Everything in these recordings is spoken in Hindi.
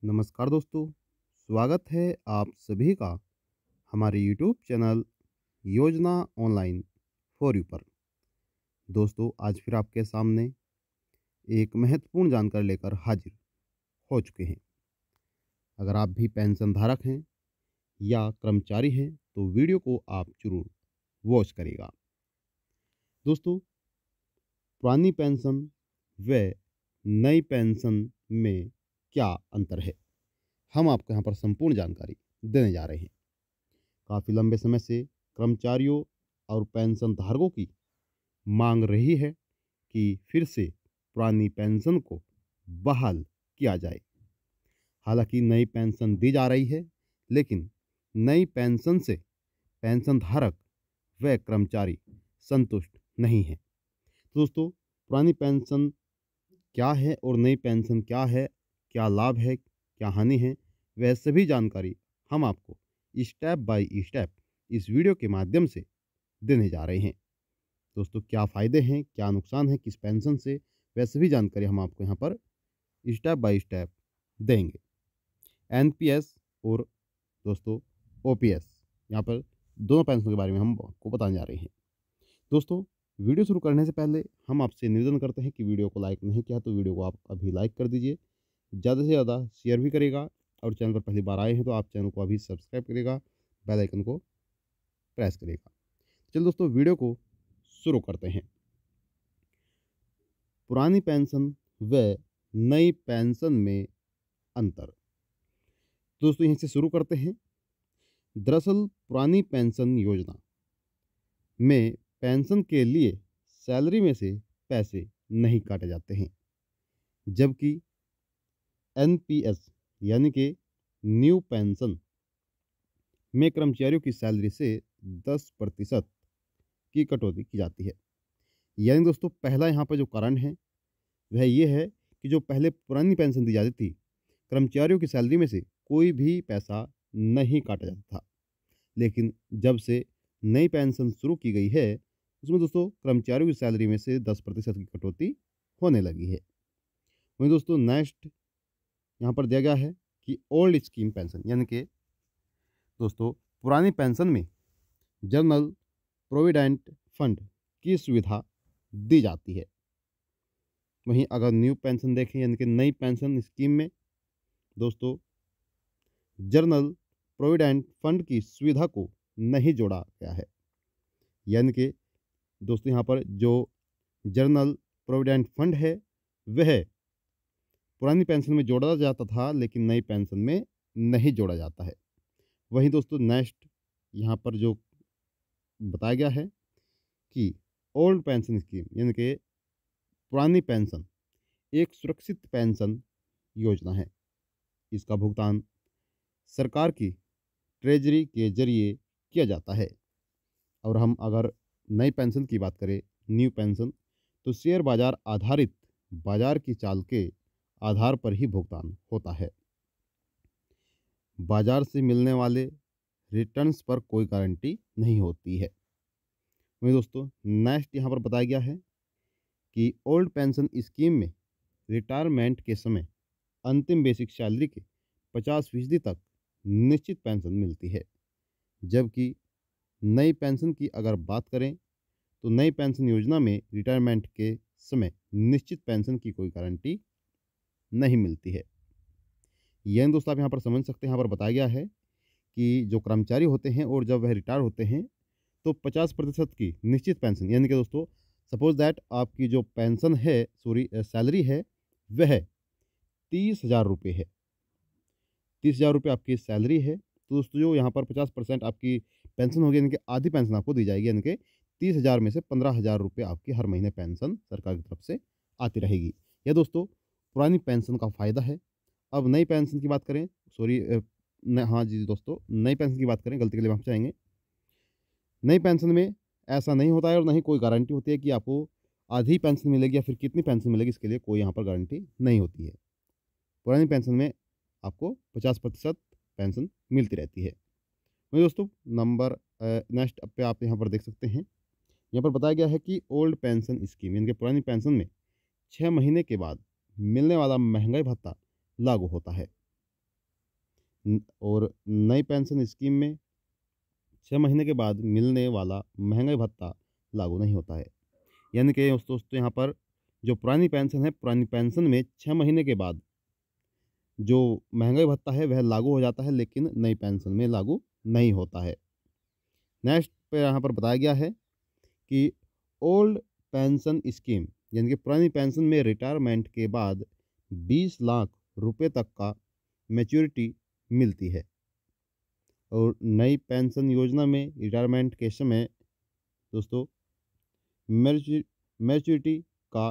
नमस्कार दोस्तों, स्वागत है आप सभी का हमारे यूट्यूब चैनल योजना ऑनलाइन फॉर यू पर। दोस्तों, आज फिर आपके सामने एक महत्वपूर्ण जानकारी लेकर हाजिर हो चुके हैं। अगर आप भी पेंशन धारक हैं या कर्मचारी हैं तो वीडियो को आप जरूर वॉच करिएगा। दोस्तों, पुरानी पेंशन व नई पेंशन में क्या अंतर है, हम आपको यहाँ पर संपूर्ण जानकारी देने जा रहे हैं। काफ़ी लंबे समय से कर्मचारियों और पेंशन धारकों की मांग रही है कि फिर से पुरानी पेंशन को बहाल किया जाए। हालांकि नई पेंशन दी जा रही है, लेकिन नई पेंशन से पेंशन धारक व कर्मचारी संतुष्ट नहीं हैं। तो दोस्तों, पुरानी पेंशन क्या है और नई पेंशन क्या है, क्या लाभ है, क्या हानि है, वह सभी जानकारी हम आपको स्टेप बाय स्टेप इस वीडियो के माध्यम से देने जा रहे हैं। दोस्तों, क्या फ़ायदे हैं, क्या नुकसान है किस पेंशन से, वह सभी जानकारी हम आपको यहाँ पर स्टेप बाय स्टेप देंगे। एनपीएस और दोस्तों ओपीएस, यहाँ पर दोनों पेंशन के बारे में हम आपको बताने जा रहे हैं। दोस्तों, वीडियो शुरू करने से पहले हम आपसे निवेदन करते हैं कि वीडियो को लाइक नहीं किया तो वीडियो को आप अभी लाइक कर दीजिए, ज़्यादा से ज़्यादा शेयर भी करेगा और चैनल पर पहली बार आए हैं तो आप चैनल को अभी सब्सक्राइब करेगा, बेल आइकन को प्रेस करेगा। चलिए दोस्तों, वीडियो को शुरू करते हैं। पुरानी पेंशन व नई पेंशन में अंतर। दोस्तों, यहीं से शुरू करते हैं। दरअसल पुरानी पेंशन योजना में पेंशन के लिए सैलरी में से पैसे नहीं काटे जाते हैं, जबकि एनपीएस यानी कि न्यू पेंशन में कर्मचारियों की सैलरी से 10% की कटौती की जाती है। यानी दोस्तों, पहला यहाँ पर जो कारण है वह ये है कि जो पहले पुरानी पेंशन दी जाती थी, कर्मचारियों की सैलरी में से कोई भी पैसा नहीं काटा जाता था। लेकिन जब से नई पेंशन शुरू की गई है, उसमें दोस्तों कर्मचारियों की सैलरी में से 10% की कटौती होने लगी है। वहीं दोस्तों नेक्स्ट यहाँ पर दिया गया है कि ओल्ड स्कीम पेंशन यानी कि दोस्तों पुरानी पेंशन में जनरल प्रोविडेंट फंड की सुविधा दी जाती है। वहीं अगर न्यू पेंशन देखें यानी कि नई पेंशन स्कीम में दोस्तों जनरल प्रोविडेंट फंड की सुविधा को नहीं जोड़ा गया है। यानी कि दोस्तों यहाँ पर जो जनरल प्रोविडेंट फंड है वह पुरानी पेंशन में जोड़ा जाता था, लेकिन नई पेंशन में नहीं जोड़ा जाता है। वहीं दोस्तों नेक्स्ट यहाँ पर जो बताया गया है कि ओल्ड पेंशन स्कीम यानी कि पुरानी पेंशन एक सुरक्षित पेंशन योजना है। इसका भुगतान सरकार की ट्रेजरी के जरिए किया जाता है। और हम अगर नई पेंशन की बात करें, न्यू पेंशन, तो शेयर बाजार आधारित बाजार की चाल के आधार पर ही भुगतान होता है। बाजार से मिलने वाले रिटर्न्स पर कोई गारंटी नहीं होती है। वहीं दोस्तों नेक्स्ट यहाँ पर बताया गया है कि ओल्ड पेंशन स्कीम में रिटायरमेंट के समय अंतिम बेसिक सैलरी के 50% तक निश्चित पेंशन मिलती है। जबकि नई पेंशन की अगर बात करें तो नई पेंशन योजना में रिटायरमेंट के समय निश्चित पेंशन की कोई गारंटी नहीं मिलती है। यह दोस्तों आप यहाँ पर समझ सकते हैं। यहाँ पर बताया गया है कि जो कर्मचारी होते हैं और जब वह रिटायर होते हैं तो 50% की निश्चित पेंशन यानी कि दोस्तों सपोज दैट आपकी जो पेंशन है सैलरी है वह 30,000 रुपये है। 30,000 रुपये आपकी सैलरी है तो दोस्तों जो यहाँ पर 50% आपकी पेंशन होगी, यानी कि आधी पेंशन आपको दी जाएगी, यानी कि 30,000 में से 15,000 रुपये आपकी हर महीने पेंशन सरकार की तरफ से आती रहेगी। यह दोस्तों पुरानी पेंशन का फ़ायदा है। अब नई पेंशन की बात करें, हाँ जी दोस्तों, नई पेंशन की बात करें, गलती के लिए माफ़ी चाहेंगे। नई पेंशन में ऐसा नहीं होता है और ना ही कोई गारंटी होती है कि आपको आधी पेंशन मिलेगी या फिर कितनी पेंशन मिलेगी, इसके लिए कोई यहाँ पर गारंटी नहीं होती है। पुरानी पेंशन में आपको 50% पेंशन मिलती रहती है। वही दोस्तों नंबर नेक्स्ट पे आप यहाँ पर देख सकते हैं। यहाँ पर बताया गया है कि ओल्ड पेंशन स्कीम यानी कि पुरानी पेंशन में 6 महीने के बाद मिलने वाला महंगाई भत्ता लागू होता है। और नई पेंशन स्कीम में 6 महीने के बाद मिलने वाला महंगाई भत्ता लागू नहीं होता है। यानी कि दोस्तों यहाँ पर जो पुरानी पेंशन है, पुरानी पेंशन में 6 महीने के बाद जो महंगाई भत्ता है वह लागू हो जाता है, लेकिन नई पेंशन में लागू नहीं होता है। नेक्स्ट पे यहाँ पर बताया गया है कि ओल्ड पेंशन स्कीम यानी कि पुरानी पेंशन में रिटायरमेंट के बाद 20 लाख रुपए तक का मैच्योरिटी मिलती है। और नई पेंशन योजना में रिटायरमेंट के समय दोस्तों मैच्योरिटी का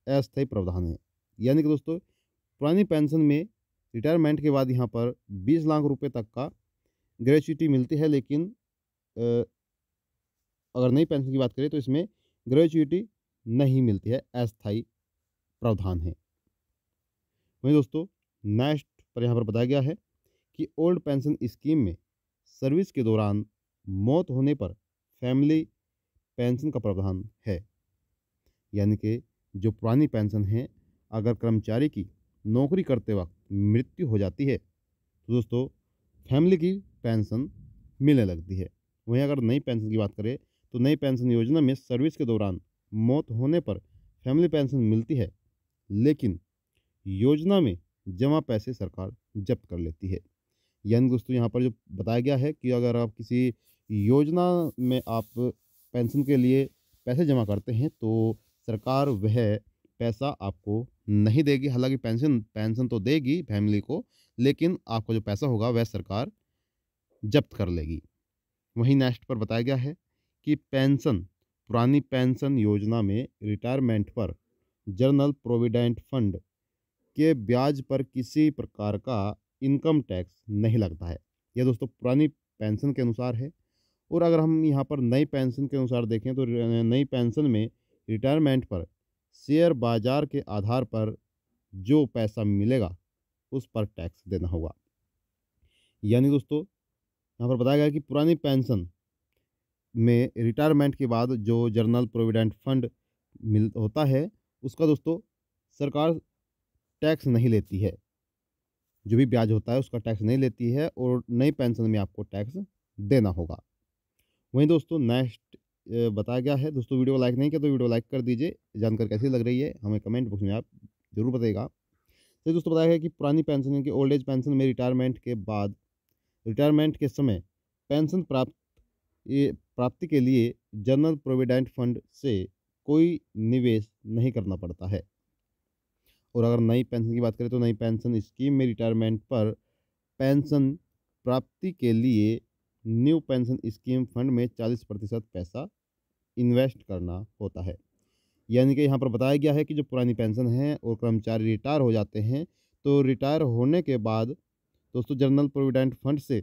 अस्थायी प्रावधान है। यानी कि दोस्तों पुरानी पेंशन में रिटायरमेंट के बाद यहाँ पर 20 लाख रुपए तक का ग्रेच्युटी मिलती है, लेकिन अ, अगर नई पेंशन की बात करें तो इसमें ग्रेच्युटी नहीं मिलती है, अस्थायी प्रावधान है। वहीं दोस्तों नेक्स्ट पर यहाँ पर बताया गया है कि ओल्ड पेंशन स्कीम में सर्विस के दौरान मौत होने पर फैमिली पेंशन का प्रावधान है। यानी कि जो पुरानी पेंशन है, अगर कर्मचारी की नौकरी करते वक्त मृत्यु हो जाती है तो दोस्तों फैमिली की पेंशन मिलने लगती है। वहीं अगर नई पेंशन की बात करें तो नई पेंशन योजना में सर्विस के दौरान मौत होने पर फैमिली पेंशन मिलती है, लेकिन योजना में जमा पैसे सरकार जब्त कर लेती है। यानी दोस्तों यहाँ पर जो बताया गया है कि अगर आप किसी योजना में आप पेंशन के लिए पैसे जमा करते हैं तो सरकार वह पैसा आपको नहीं देगी। हालांकि पेंशन पेंशन तो देगी फैमिली को, लेकिन आपका जो पैसा होगा वह सरकार जब्त कर लेगी। वहीं नेक्स्ट पर बताया गया है कि पेंशन पुरानी पेंशन योजना में रिटायरमेंट पर जनरल प्रोविडेंट फंड के ब्याज पर किसी प्रकार का इनकम टैक्स नहीं लगता है। यह दोस्तों पुरानी पेंशन के अनुसार है। और अगर हम यहाँ पर नई पेंशन के अनुसार देखें तो नई पेंशन में रिटायरमेंट पर शेयर बाजार के आधार पर जो पैसा मिलेगा उस पर टैक्स देना होगा। यानी दोस्तों यहाँ पर बताया गया है कि पुरानी पेंशन में रिटायरमेंट के बाद जो जनरल प्रोविडेंट फंड मिल होता है उसका दोस्तों सरकार टैक्स नहीं लेती है। जो भी ब्याज होता है उसका टैक्स नहीं लेती है और नई पेंशन में आपको टैक्स देना होगा। वहीं दोस्तों नेक्स्ट बताया गया है। दोस्तों वीडियो को लाइक नहीं किया तो वीडियो लाइक कर दीजिए। जानकारी कैसी लग रही है हमें कमेंट बॉक्स में आप जरूर बताइएगा। तो दोस्तों बताया गया कि पुरानी पेंशन यानी कि ओल्ड एज पेंशन में रिटायरमेंट के समय पेंशन प्राप्ति के लिए जनरल प्रोविडेंट फंड से कोई निवेश नहीं करना पड़ता है। और अगर नई पेंशन की बात करें तो नई पेंशन स्कीम में रिटायरमेंट पर पेंशन प्राप्ति के लिए न्यू पेंशन स्कीम फंड में 40% पैसा इन्वेस्ट करना होता है। यानी कि यहाँ पर बताया गया है कि जो पुरानी पेंशन है और कर्मचारी रिटायर हो जाते हैं तो रिटायर होने के बाद दोस्तों जनरल प्रोविडेंट फंड से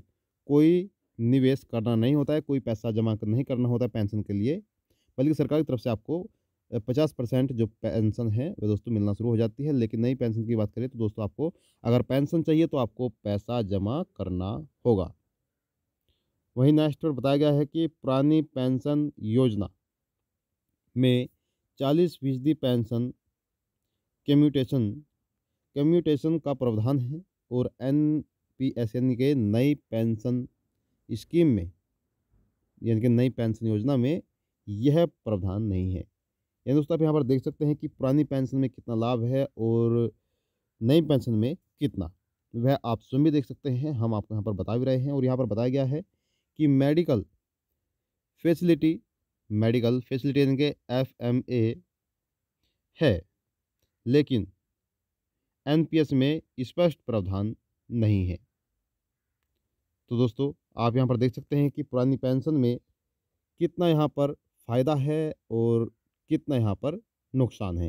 कोई निवेश करना नहीं होता है, कोई पैसा जमा नहीं करना होता है पेंशन के लिए, बल्कि सरकार की तरफ से आपको 50% जो पेंशन है वह दोस्तों मिलना शुरू हो जाती है। लेकिन नई पेंशन की बात करें तो दोस्तों आपको अगर पेंशन चाहिए तो आपको पैसा जमा करना होगा। वहीं नेक्स्ट पर बताया गया है कि पुरानी पेंशन योजना में 40% पेंशन कम्यूटेशन कम्यूटेशन का प्रावधान है और NPS यानी कि नई पेंशन स्कीम में यानी कि नई पेंशन योजना में यह प्रावधान नहीं है। यानी दोस्तों आप यहाँ पर देख सकते हैं कि पुरानी पेंशन में कितना लाभ है और नई पेंशन में कितना, वह आप स्वयं भी देख सकते हैं। हम आपको यहाँ पर बता भी रहे हैं। और यहाँ पर बताया गया है कि मेडिकल फैसिलिटी यानी कि FMA है, लेकिन NPS में स्पष्ट प्रावधान नहीं है। तो दोस्तों आप यहाँ पर देख सकते हैं कि पुरानी पेंशन में कितना यहाँ पर फ़ायदा है और कितना यहाँ पर नुकसान है।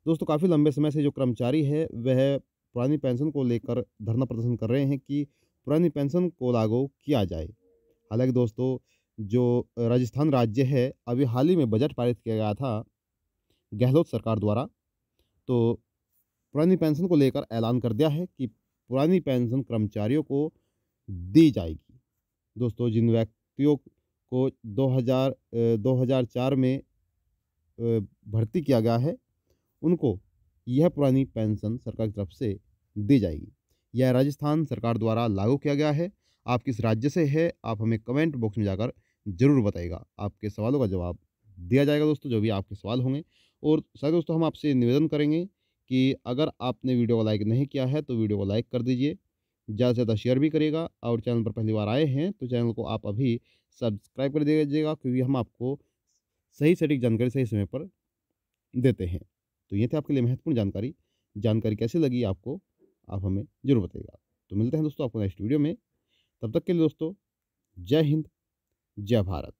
दोस्तों काफ़ी लंबे समय से जो कर्मचारी है वह पुरानी पेंशन को लेकर धरना प्रदर्शन कर रहे हैं कि पुरानी पेंशन को लागू किया जाए। हालांकि दोस्तों जो राजस्थान राज्य है, अभी हाल ही में बजट पारित किया गया था गहलोत सरकार द्वारा, तो पुरानी पेंशन को लेकर ऐलान कर दिया है कि पुरानी पेंशन कर्मचारियों को दी जाएगी। दोस्तों जिन व्यक्तियों को 2004 में भर्ती किया गया है उनको यह पुरानी पेंशन सरकार की तरफ से दी जाएगी। या राजस्थान सरकार द्वारा लागू किया गया है? आप किस राज्य से है? आप हमें कमेंट बॉक्स में जाकर ज़रूर बताइएगा। आपके सवालों का जवाब दिया जाएगा दोस्तों, जो भी आपके सवाल होंगे। और साथ ही दोस्तों हम आपसे निवेदन करेंगे कि अगर आपने वीडियो को लाइक नहीं किया है तो वीडियो को लाइक कर दीजिए। ज़्यादा से ज़्यादा शेयर भी करिएगा और चैनल पर पहली बार आए हैं तो चैनल को आप अभी सब्सक्राइब कर दीजिएगा, क्योंकि हम आपको सही सटीक जानकारी सही समय पर देते हैं। तो ये थी आपके लिए महत्वपूर्ण जानकारी। जानकारी कैसी लगी आपको, आप हमें ज़रूर बताइएगा। तो मिलते हैं दोस्तों आपको नेक्स्ट वीडियो में। तब तक के लिए दोस्तों, जय हिंद, जय भारत।